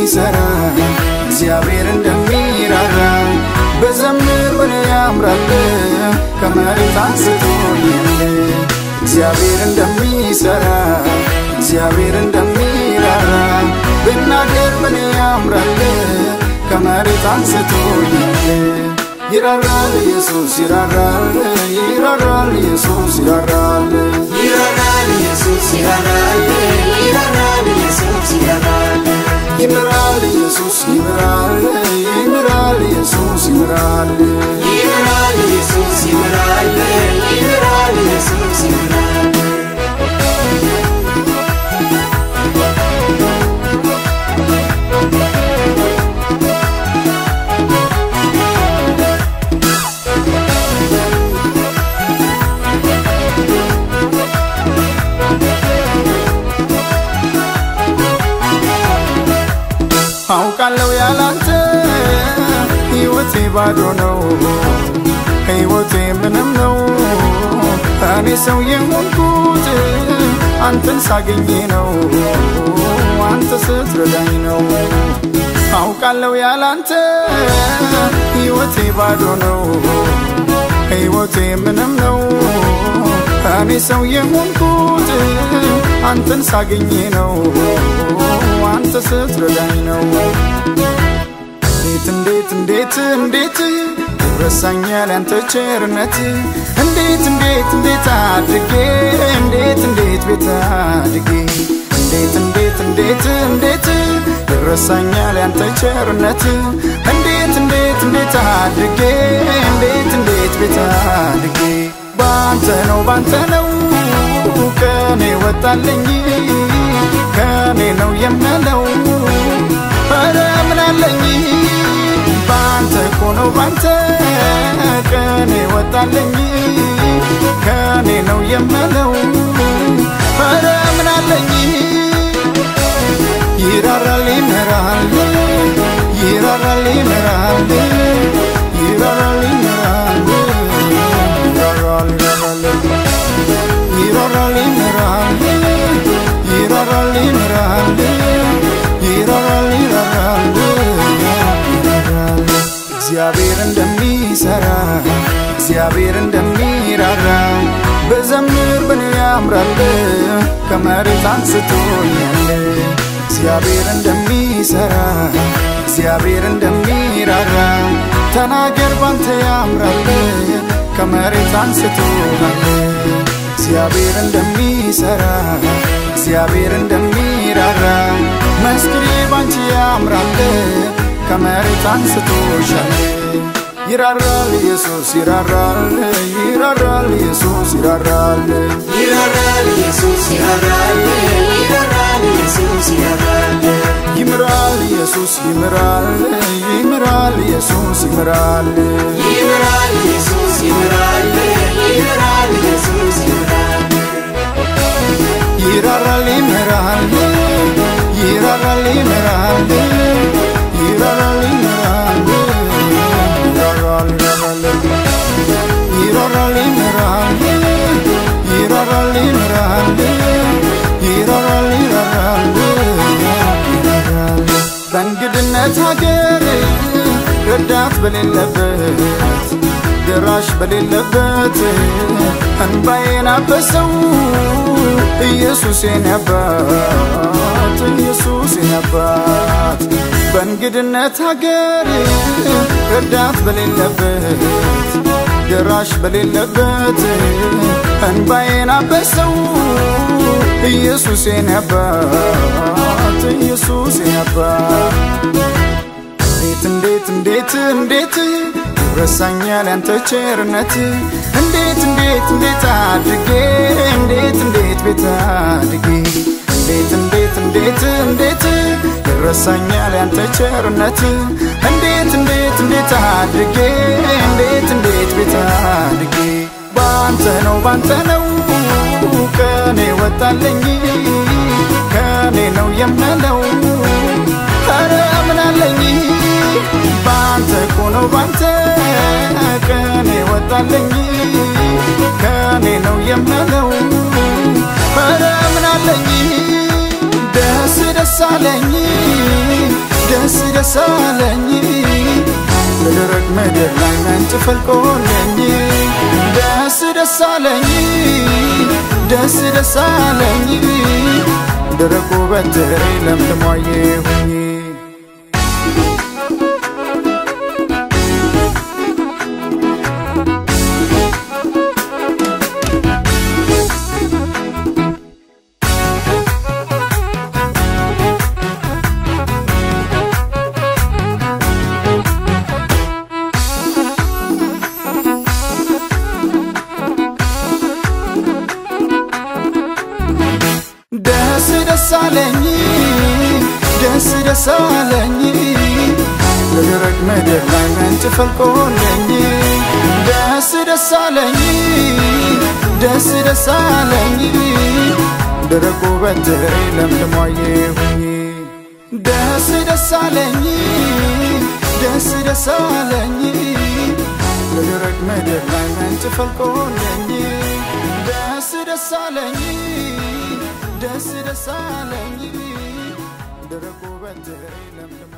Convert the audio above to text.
እንደሚሰራ እግዚአብሔር እንደሚራራ በዘምር ምን ያምራል ከመሬት አንስቶኛል እግዚአብሔር እንደሚሰራ እግዚአብሔር እንደሚራራ ብናገር ምን ያምራል ከመሬት አንስቶኛል ይራራል ኢየሱስ ይራራል ይራራል ኢየሱስ ይራራል ይራራል ኢየሱስ ይራራል ይራራል ኢየሱስ ይራራል ይምራል ኢየሱስ ይምራል ይምራል ኢየሱስ ይምራል ይራራል ኢየሱስ ይራራል ይራራል ኢየሱስ ይራራል አውቃለሁ ያላንተ ሕይወቴ ባዶ ነው ሕይወቴ ምንም ነው እኔ ሰው የሆንኩት አንተን ሳገኝ ነው አንተ ስትረዳኝ ነው አውቃለሁ ያላንተ ሕይወቴ ባዶ ነው ሕይወቴ ምንም ነው እኔ ሰው የሆንኩት አንተን ሳገኝ ነው አንተ ስትረዳኝ ነው እንዴት ረሳኛል ያንተ ቸርነት እንዴት አድርጌ እንዴት ቤት አድርጌ እንዴት ረሳኛል ያንተ ቸርነት እንዴት አድርጌ እንዴት ቤት አድርጌ ባንተ ነው ከኔ ወጣልኝ ከኔ ነው የምለው ኧረ ምን አለኝ ባንተ ነው ባንተ ከኔ ወጣልኝ ከኔ ነው የምለው ኧረ ምን አለኝ ይራራል ይምራል ይራራል ይምራል ይራራል ይምራል ይራራል ይምራል ይራራል ይምራል ይራራል ይራራል እግዚአብሔር እንደሚሰራ እግዚአብሔር እንደሚራራ በዘምር ምን ያምራል ከመሬት አንስቶኛል እግዚአብሔር እንደሚሰራ እግዚአብሔር እንደሚራራ ተናገር ባንተ ያምራል ከመሬት አንስቶኛል እግዚአብሔር እንደሚሰራ እግዚአብሔር እንደሚራራ መስክሬ ባንቺ ያምራል ከመሬት አንስቶሻል ይራራል ኢየሱስ ይራራል ይራራል ኢየሱስ ይራራል ይራራል ኢየሱስ ይራራል ይራራል ኢየሱስ ይራራል ይምራል ኢየሱስ ይምራል ይምራል ኢየሱስ ይምራል ይራራል ኢየሱስ ይራራል ይራራል ኢየሱስ ይራራል ይራራል ይምራል ይራራል ይምራል ይራራል ይምራል ይራራል ይምራል ይራራል ይምራል ይራራል ይራራል በእንግድነት ሀገር ረዳት በሌለበት ደራሽ በሌለበት እንባዬን አበሰው ኢየሱስ የኔ አባት ኢየሱስ የኔ አባት በእንግድነት ሀገር ረዳት በሌለበት ደራሽ በሌለበት እንባዬን አበሰው ኢየሱስ የኔ አባት ኢየሱስ የኔ አባት እንዴት ረሳኛል ያንተ ቸርነት እንዴት አድርጌ እንዴት ቤት አድርጌ እንዴት ረሳኛል ያንተ ቸርነት እንዴት አድርጌ እንዴት ቤት አድርጌ ባንተ ነው ከኔ ወጣልኝ ከኔ ነው የምለው ኧረ ምን አለኝ ባንተ ነው ባንተ ከኔ ወጣልኝ ከኔ ነው የምለው ኧረ ምን አለኝ ደስ አለኝ ደስ አለኝ በደረቅ ምድር ላይ ምንጭ ፈልቆልኝ ደስ ደስ አለኝ ደስ ደስ አለኝ ደረቁ በትሬ ለምልሞ አየሁኝ ደስ አለኝ ደስ ደስ አለኝ በደረቅ ምድር ላይ ምንጭ ፈልቆልኝ ደስ ደስ አለኝ ደስ ደስ አለኝ ደረቁ በትሬ ለምልሞ አየሁኝ ደስ ደስ አለኝ ደስ ደስ አለኝ በደረቅ ምድር ላይ ምንጭ ፈልቆልኝ ደስ ደስ አለኝ ደስ ደስ አለኝ ደረቁ በትሬ ለምልሞ